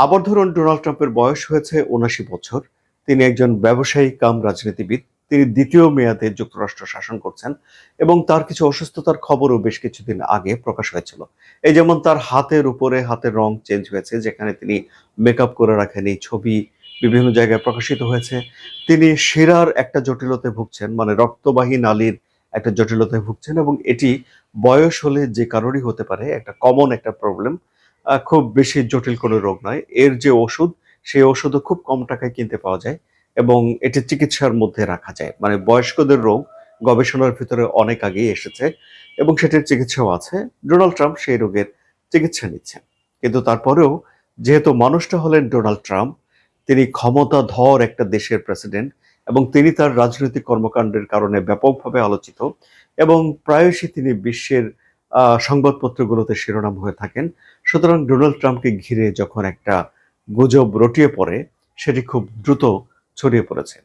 আবার ধরুন ডোনাল্ড ট্রাম্পের বয়স হয়েছে ৭৯ বছর। তিনি একজন ব্যবসায়ী কাম রাজনীতিবিদ। তিনি দ্বিতীয় মেয়াদে যুক্তরাষ্ট্র শাসন করছেন এবং তার কিছু অসুস্থতার খবরও বেশ কিছুদিন আগে প্রকাশ হয়েছিল। এই যেমন তার হাতের উপরে হাতের রং চেঞ্জ হয়েছে, যেখানে তিনি মেকআপ করে রাখেন। এই ছবি বিভিন্ন জায়গায় প্রকাশিত হয়েছে। তিনি শিরার একটা জটিলতায় ভুগছেন, মানে রক্তবাহী নালীর একটা জটিলতায় ভুগছেন এবং এটি বয়স হলে যে কারোরই হতে পারে, একটা কমন একটা প্রবলেম। খুব বেশি জটিল কোনো রোগ নয়। এর যে ওষুধ, সেই ওষুধও খুব কম টাকায় কিনতে পাওয়া যায় এবং এটি চিকিৎসার মধ্যে রাখা যায়। মানে বয়স্কদের রোগ গবেষণার ভিতরে অনেক আগেই এসেছে এবং সেটির চিকিৎসাও আছে। ডোনাল্ড ট্রাম্প সেই রোগের চিকিৎসা নিচ্ছেন। কিন্তু তারপরেও যেহেতু মানুষটা হলেন ডোনাল্ড ট্রাম্প, তিনি ক্ষমতাধর একটা দেশের প্রেসিডেন্ট এবং তিনি তার রাজনৈতিক কর্মকাণ্ডের কারণে ব্যাপকভাবে আলোচিত এবং প্রায়শই তিনি বিশ্বের সংবাদপত্রগুলোতে শিরোনাম হয়ে থাকেন। সুতরাং ডোনাল্ড ট্রাম্পকে ঘিরে যখন একটা গুজব রটিয়ে পড়ে, সেটি খুব দ্রুত ছড়িয়ে পড়েছে।